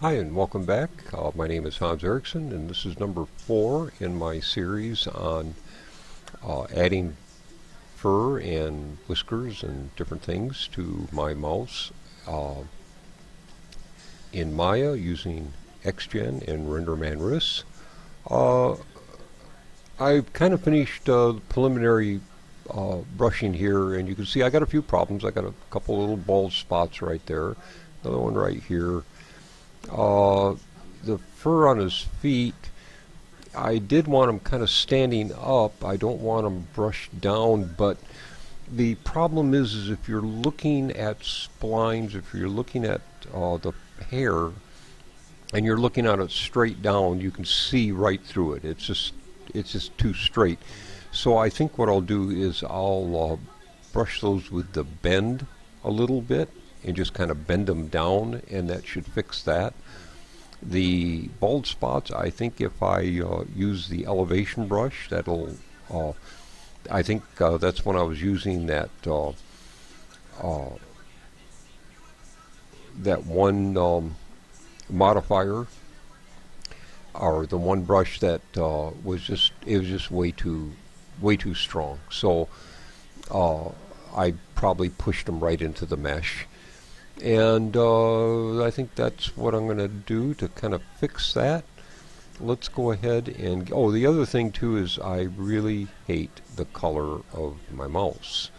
Hi and welcome back. My name is Hans Erickson and this is number 4 in my series on adding fur and whiskers and different things to my mouse in Maya using XGen and RenderMan RIS. Uh, I've kind of finished preliminary brushing here, and you can see I got a few problems. I got a couple little bald spots right there, another one right here. Uh, the fur on his feet, I did want him kind of standing up. I don't want him brushed down, but the problem is if you're looking at splines, if you're looking at the hair, and you're looking at it straight down, you can see right through it. It's just too straight. So I think what I'll do is I'll brush those with the bend a little bit and just kind of bend them down, and that should fix that. The bald spots, I think if I use the elevation brush, that'll. I think that's when I was using that one modifier, or the one brush that was just way too strong. So I probably pushed them right into the mesh. And I think that's what I'm going to do to kind of fix that. Let's go ahead and... Oh, the other thing too is I really hate the color of my mouse.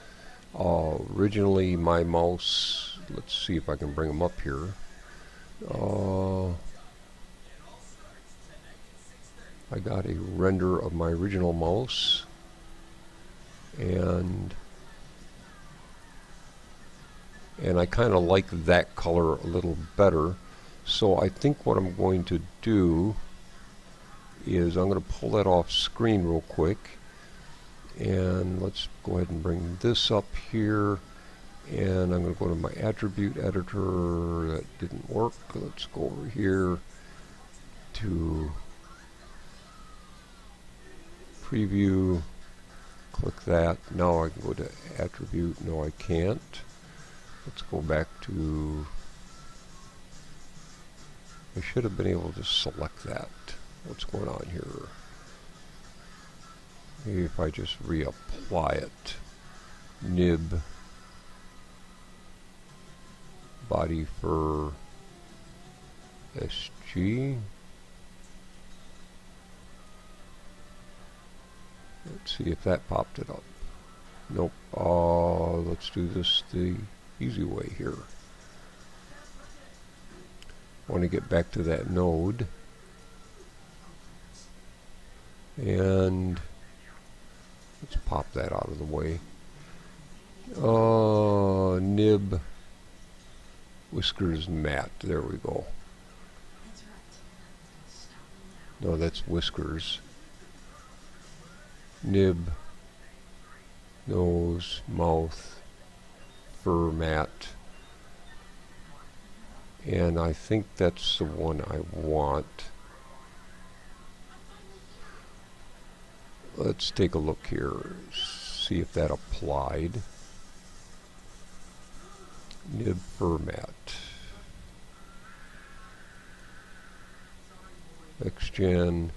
Originally my mouse... Let's see if I can bring them up here. I got a render of my original mouse. And I kind of like that color a little better. So I think what I'm going to do is I'm going to pull that off screen real quick, and let's go ahead and bring this up here, and I'm going to go to my attribute editor. That didn't work. Let's go over here to preview, click that. Now I can go to attribute. No, I can't. Let's go back to... I should have been able to select that. What's going on here? Maybe if I just reapply it. Nib, body fur, SG. Let's see if that popped it up. Nope. Let's do this the easy way here. Want to get back to that node, and let's pop that out of the way. Nib, whiskers, matte. There we go. No, that's whiskers. Nib, nose, mouth, fur, matte. And I think that's the one I want. Let's take a look here, see if that applied. Nib, fur, matte. XGen.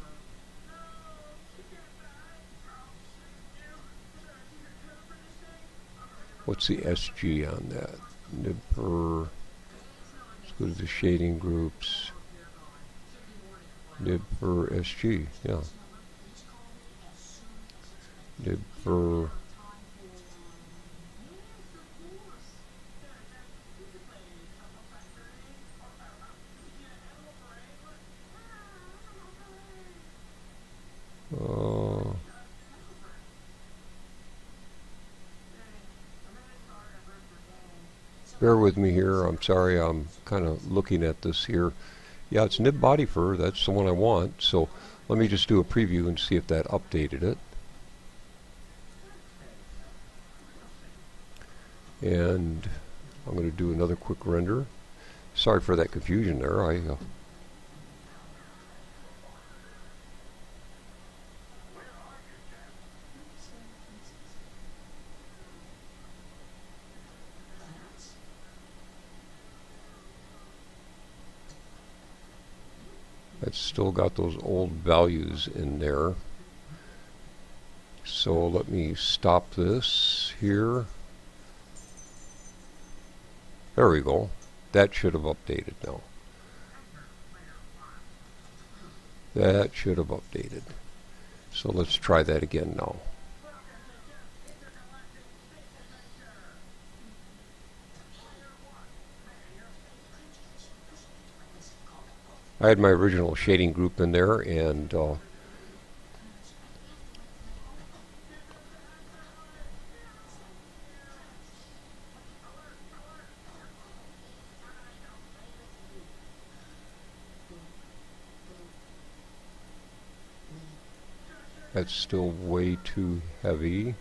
What's the SG on that? Nib, fur. Go to the shading groups. Nib fur SG, yeah. Nib fur. Bear with me here. I'm sorry, I'm kind of looking at this here. Yeah, it's nib body fur. That's the one I want. So let me just do a preview and see if that updated it. And I'm going to do another quick render. Sorry for that confusion there. That's still got those old values in there. So let me stop this here. There we go. That should have updated now. That should have updated. So let's try that again now. I had my original shading group in there, and that's still way too heavy.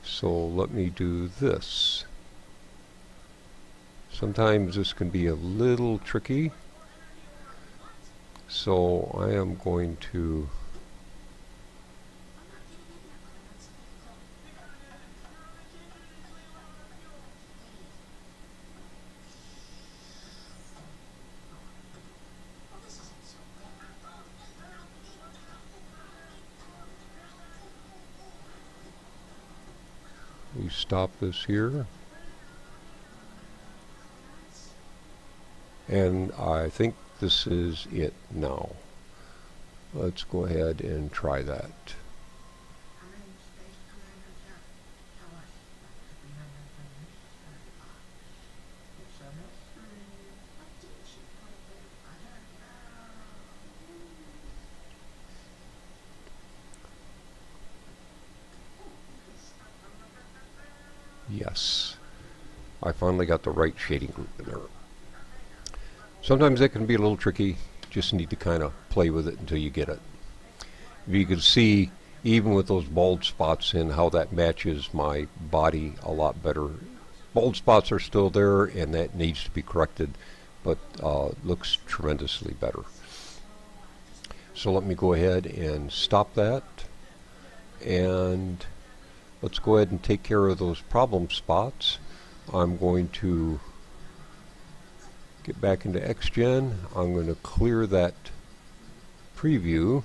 So let me do this. Sometimes this can be a little tricky. So I am going to stop this here. And I think this is it now. Let's go ahead and try that. Yes, I finally got the right shading group in there. Sometimes that can be a little tricky. Just need to kind of play with it until you get it. You can see, even with those bald spots in, how that matches my body a lot better. Bald spots are still there, and that needs to be corrected, but looks tremendously better. So let me go ahead and stop that, and let's go ahead and take care of those problem spots. I'm going to get back into XGen. I'm going to clear that preview,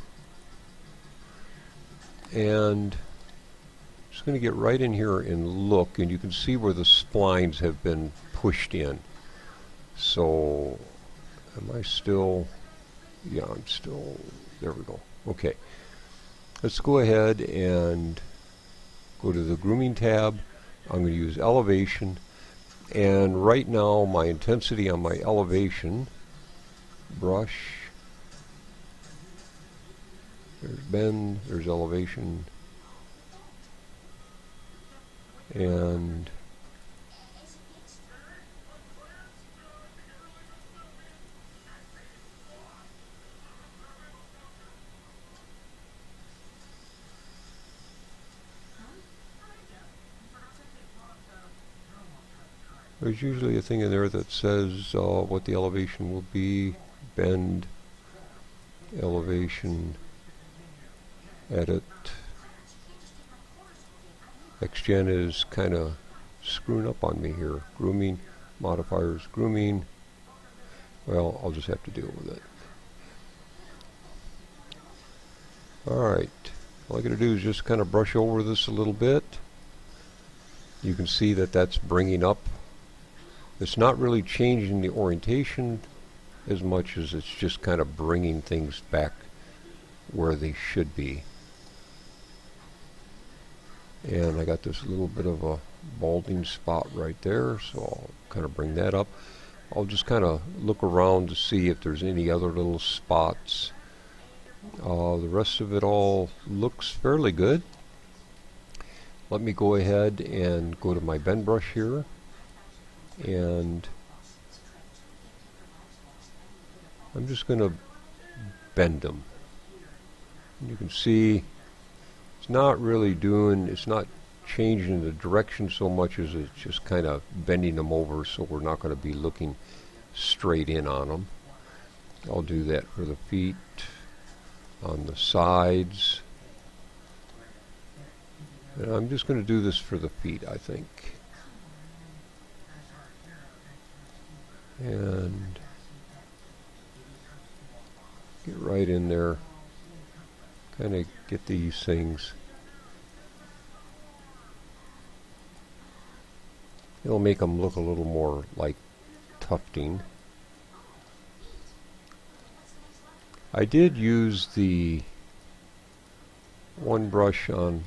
and just going to get right in here and look, and you can see where the splines have been pushed in. So am I still? Yeah, I'm still. There we go. Okay, let's go ahead and go to the Grooming tab. I'm going to use elevation, and right now my intensity on my elevation brush, there's bend, there's elevation, and there's usually a thing in there that says what the elevation will be. Bend, elevation, edit. XGen is kind of screwing up on me here. Grooming, modifiers, grooming. Well, I'll just have to deal with it. Alright, all I gotta do is just kind of brush over this a little bit. You can see that that's bringing up. It's not really changing the orientation as much as it's just kind of bringing things back where they should be. And I got this little bit of a balding spot right there, so I'll kind of bring that up. I'll just kind of look around to see if there's any other little spots. The rest of it all looks fairly good. Let me go ahead and go to my bend brush here, and I'm just going to bend them. And you can see it's not really doing, it's not changing the direction so much as it's just kind of bending them over, so we're not going to be looking straight in on them. I'll do that for the feet, on the sides, and I'm just going to do this for the feet, I think. And Get right in there. Kind of get these things. It'll make them look a little more like tufting. I did use the one brush on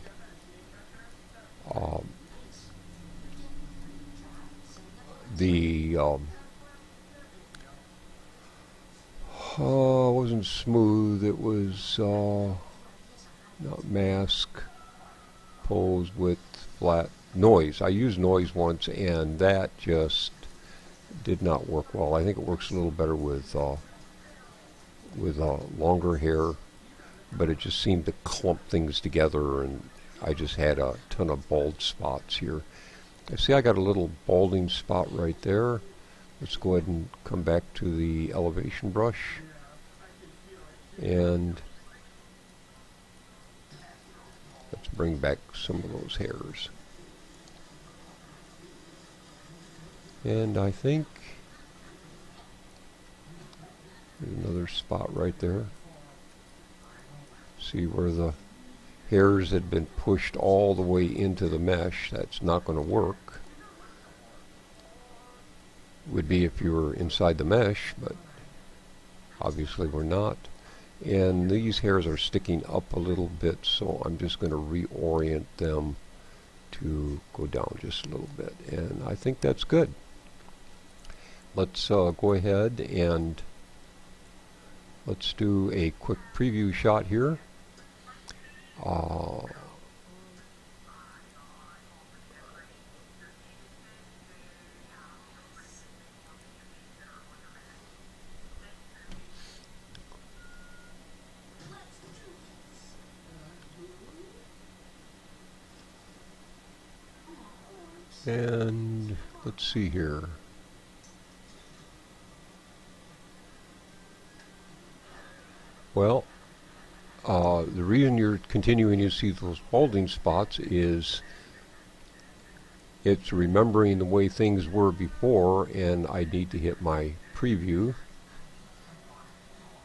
wasn't smooth. It was not mask, pose, width, flat, noise. I used noise once, and that just did not work well. I think it works a little better with longer hair, but it just seemed to clump things together, and I just had a ton of bald spots here. I see I got a little balding spot right there. Let's go ahead and come back to the elevation brush, and let's bring back some of those hairs. And I think there's another spot right there. See where the hairs had been pushed all the way into the mesh. That's not going to work. Would be if you were inside the mesh, but obviously we're not. And these hairs are sticking up a little bit, so I'm just going to reorient them to go down just a little bit, and I think that's good. Let's go ahead and let's do a quick preview shot here. And let's see here. Well, the reason you're continuing to see those balding spots is it's remembering the way things were before, and I need to hit my preview.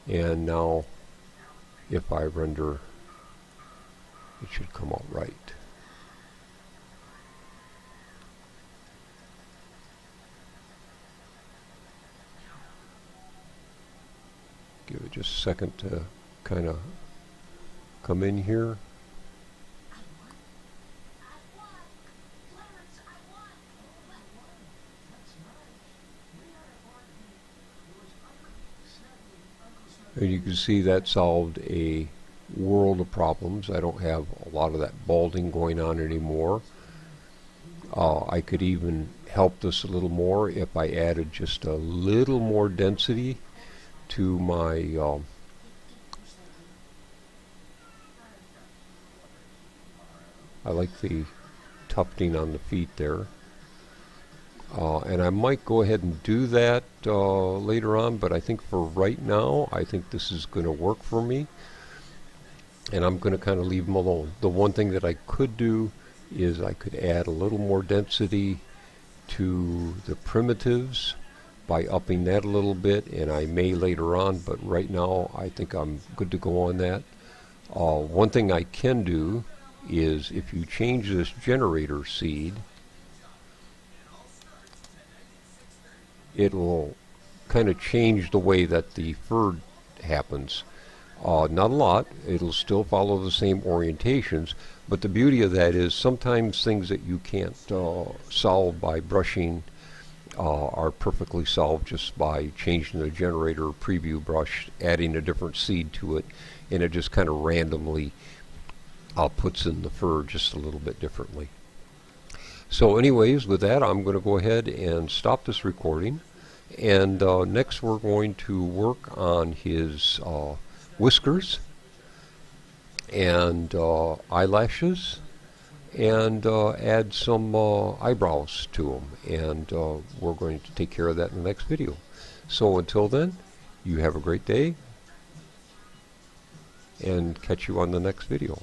And now if I render, it should come out right. Give it just a second to kind of come in here. And you can see that solved a world of problems. I don't have a lot of that balding going on anymore. I could even help this a little more if I added just a little more density to my I like the tufting on the feet there, and I might go ahead and do that later on, but I think for right now I think this is going to work for me, and I'm going to kind of leave them alone. The one thing that I could do is I could add a little more density to the primitives by upping that a little bit, and I may later on, but right now I think I'm good to go on that. One thing I can do is if you change this generator seed, it will kind of change the way that the fur happens. Not a lot, it'll still follow the same orientations, but the beauty of that is sometimes things that you can't solve by brushing are perfectly solved just by changing the generator preview brush, adding a different seed to it, and it just kind of randomly puts in the fur just a little bit differently. So anyways, with that, I'm going to go ahead and stop this recording, and next we're going to work on his whiskers and eyelashes, and add some eyebrows to them, and we're going to take care of that in the next video. So until then, you have a great day, and catch you on the next video.